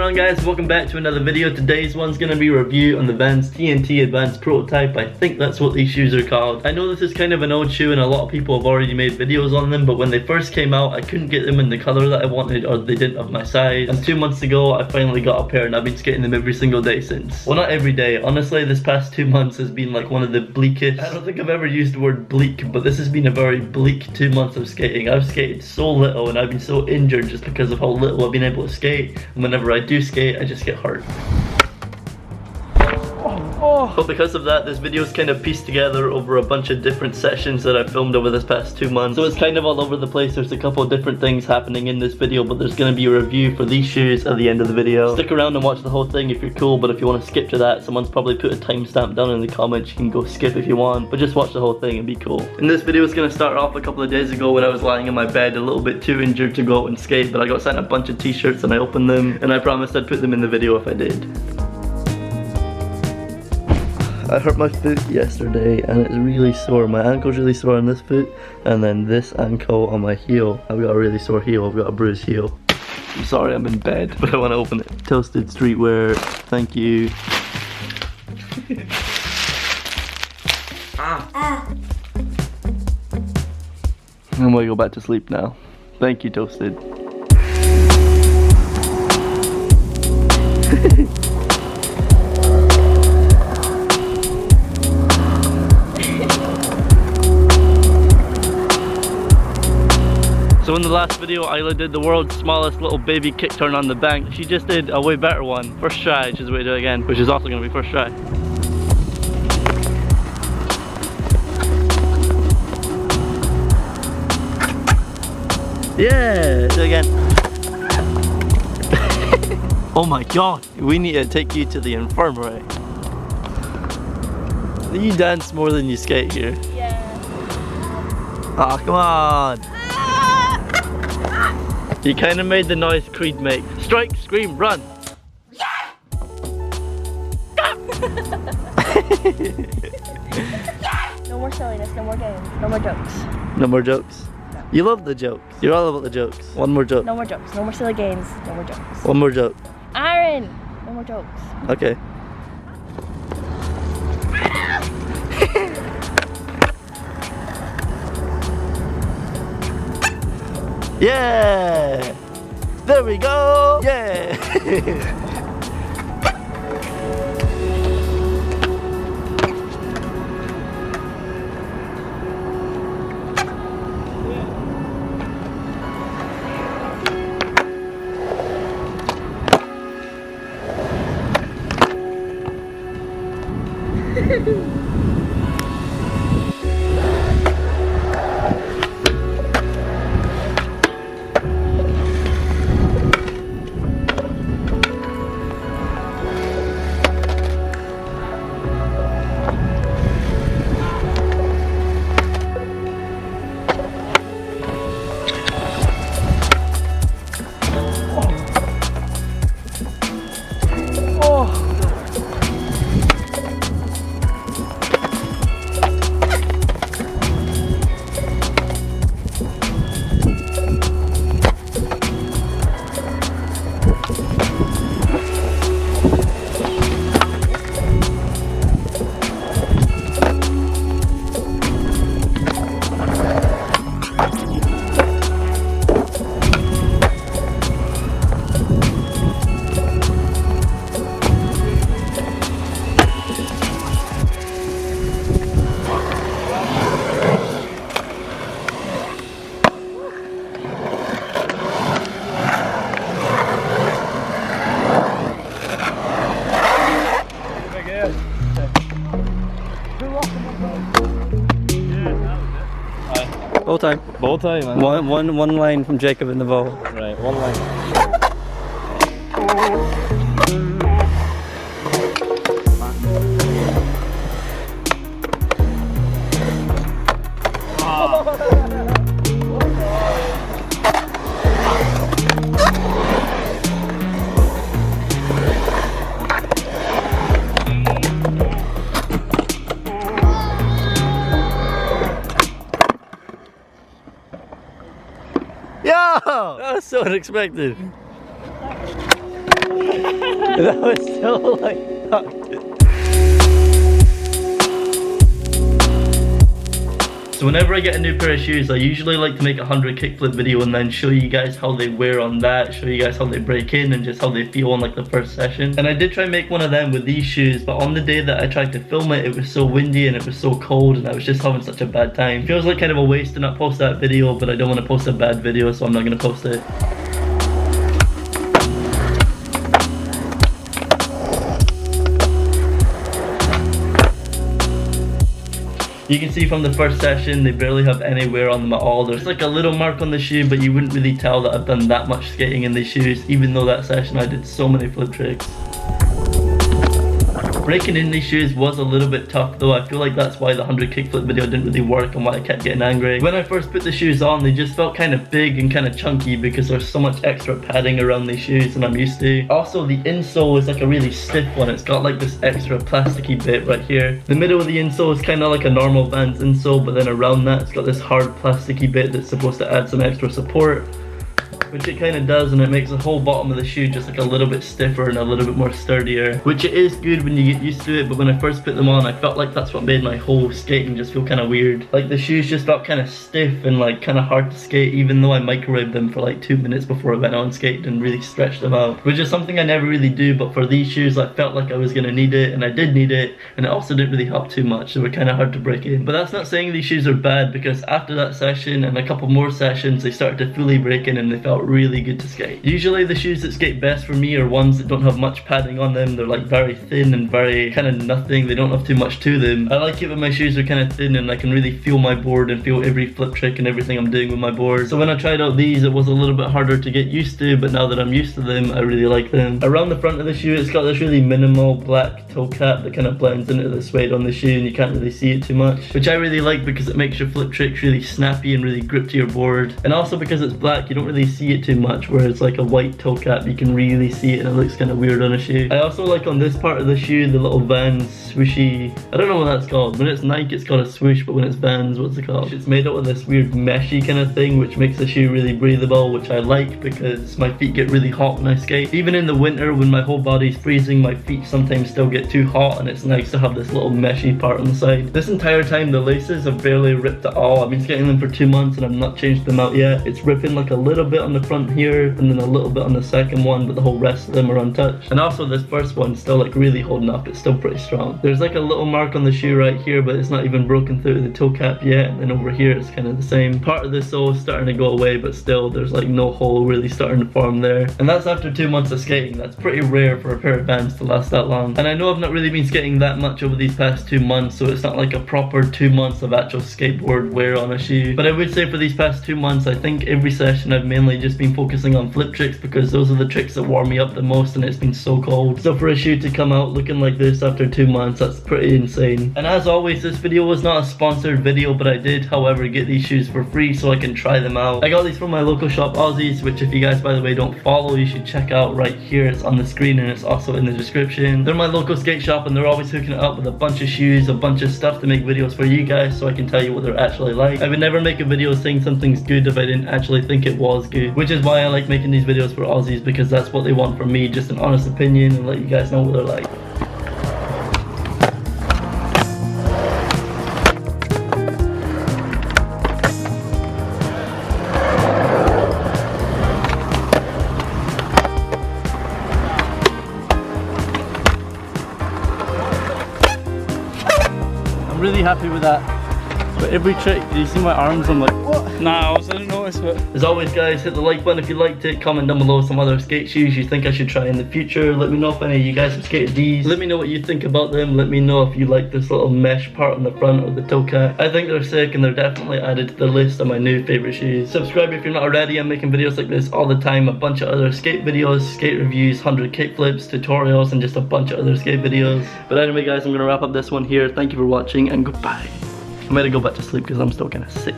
on, guys? Welcome back to another video. Today's one's gonna be a review on the Vans TNT Advanced Prototype. I think that's what these shoes are called. I know this is kind of an old shoe and a lot of people have already made videos on them, but when they first came out I couldn't get them in the color that I wanted, or they didn't have my size. And 2 months ago I finally got a pair and I've been skating them every single day since. Well, not every day. Honestly, this past 2 months has been like one of the bleakest. I don't think I've ever used the word bleak, but this has been a very bleak 2 months of skating. I've skated so little and I've been so injured just because of how little I've been able to skate. And whenever I do skate, I just get hurt. But because of that, this video is kind of pieced together over a bunch of different sessions that I filmed over this past 2 months. So it's kind of all over the place. There's a couple of different things happening in this video, but there's going to be a review for these shoes at the end of the video. Stick around and watch the whole thing if you're cool, but if you want to skip to that, someone's probably put a timestamp down in the comments. You can go skip if you want, but just watch the whole thing and be cool. And this video is going to start off a couple of days ago when I was lying in my bed a little bit too injured to go out and skate, but I got sent a bunch of t-shirts and I opened them, and I promised I'd put them in the video if I did. I hurt my foot yesterday and it's really sore. My ankle's really sore on this foot, and then this ankle on my heel. I've got a really sore heel, I've got a bruised heel. I'm sorry I'm in bed, but I want to open it. Toasted streetwear, thank you. I'm gonna go back to sleep now. Thank you, Toasted. So in the last video, Isla did the world's smallest little baby kick turn on the bank. She just did a way better one. First try, she's way to do it again, which is also gonna be first try. Yeah, do it again. Oh my god, we need to take you to the infirmary. You dance more than you skate here. Yeah. Oh, come on. You kind of made the noise Creed make. Strike, scream, run. No more silliness, no more games, no more jokes. No more jokes? No. You love the jokes. You're all about the jokes. One more joke. No more jokes, no more silly games, no more jokes. One more joke. Arryn! No more jokes. Okay. Yeah! There we go! Yeah! Bow time. Bow time, man. One line from Jacob in the bow. Right, one line. Yo! That was so unexpected. That was so like. So whenever I get a new pair of shoes, I usually like to make a 100 kickflip video and then show you guys how they wear on that, show you guys how they break in and just how they feel on like the first session. And I did try and make one of them with these shoes, but on the day that I tried to film it, it was so windy and it was so cold and I was just having such a bad time. Feels like kind of a waste to not post that video, but I don't want to post a bad video, so I'm not going to post it. You can see from the first session, they barely have any wear on them at all. There's like a little mark on the shoe, but you wouldn't really tell that I've done that much skating in these shoes, even though that session I did so many flip tricks. Breaking in these shoes was a little bit tough though. I feel like that's why the 100 kickflip video didn't really work and why I kept getting angry. When I first put the shoes on, they just felt kind of big and kind of chunky because there's so much extra padding around these shoes than I'm used to. Also, the insole is like a really stiff one. It's got like this extra plasticky bit right here. The middle of the insole is kind of like a normal Vans insole, but then around that it's got this hard plasticky bit that's supposed to add some extra support, which it kind of does, and it makes the whole bottom of the shoe just like a little bit stiffer and a little bit more sturdier, which it is good when you get used to it. But when I first put them on, I felt like that's what made my whole skating just feel kind of weird. Like the shoes just felt kind of stiff and like kind of hard to skate, even though I microwaved them for like 2 minutes before I went on skate and really stretched them out, which is something I never really do. But for these shoes, I felt like I was gonna need it, and I did need it, and it also didn't really help too much. They were kind of hard to break in. But that's not saying these shoes are bad, because after that session and a couple more sessions, they started to fully break in and they felt really good to skate. Usually the shoes that skate best for me are ones that don't have much padding on them. They're like very thin and very kind of nothing. They don't have too much to them. I like it when my shoes are kind of thin and I can really feel my board and feel every flip trick and everything I'm doing with my board. So when I tried out these, it was a little bit harder to get used to, but now that I'm used to them, I really like them. Around the front of the shoe, it's got this really minimal black toe cap that kind of blends into the suede on the shoe, and you can't really see it too much, which I really like because it makes your flip tricks really snappy and really grip to your board. And also because it's black, you don't really see it too much, whereas like a white toe cap, you can really see it and it looks kind of weird on a shoe. I also like on this part of the shoe, the little Vans swooshy, I don't know what that's called. When it's Nike, it's called a swoosh, but when it's Vans, what's it called? It's made out of this weird meshy kind of thing, which makes the shoe really breathable, which I like because my feet get really hot when I skate. Even in the winter, when my whole body's freezing, my feet sometimes still get too hot, and it's nice to have this little meshy part on the side. This entire time, the laces have barely ripped at all. I've been skating them for 2 months and I've not changed them out yet. It's ripping like a little bit on the front here, and then a little bit on the second one, but the whole rest of them are untouched. And also this first one's still like really holding up. It's still pretty strong. There's like a little mark on the shoe right here, but it's not even broken through the toe cap yet. And then over here it's kind of the same. Part of the sole is starting to go away, but still there's like no hole really starting to form there. And that's after 2 months of skating. That's pretty rare for a pair of Vans to last that long. And I know I've not really been skating that much over these past 2 months, so it's not like a proper 2 months of actual skateboard wear on a shoe. But I would say for these past 2 months, I think every session I've mainly just been focusing on flip tricks, because those are the tricks that warm me up the most, and it's been so cold. So for a shoe to come out looking like this after 2 months, that's pretty insane. And as always, this video was not a sponsored video, but I did however get these shoes for free so I can try them out. I got these from my local shop Aussies, which if you guys by the way don't follow, you should check out right here. It's on the screen and it's also in the description. They're my local skate shop and they're always hooking it up with a bunch of shoes, a bunch of stuff to make videos for you guys so I can tell you what they're actually like. I would never make a video saying something's good if I didn't actually think it was good, which is why I like making these videos for Aussies, because that's what they want from me, just an honest opinion and let you guys know what they're like. I'm really happy with that. But every trick, do you see my arms? I'm like, what? Nah, I didn't notice it. As always guys, hit the like button if you liked it. Comment down below some other skate shoes you think I should try in the future. Let me know if any of you guys have skated these. Let me know what you think about them. Let me know if you like this little mesh part on the front of the toe cap. I think they're sick and they're definitely added to the list of my new favorite shoes. Subscribe if you're not already. I'm making videos like this all the time. A bunch of other skate videos, skate reviews, 100 kickflips, tutorials, and just a bunch of other skate videos. But anyway guys, I'm gonna wrap up this one here. Thank you for watching and goodbye. I'm gonna go back to sleep because I'm still kind of sick.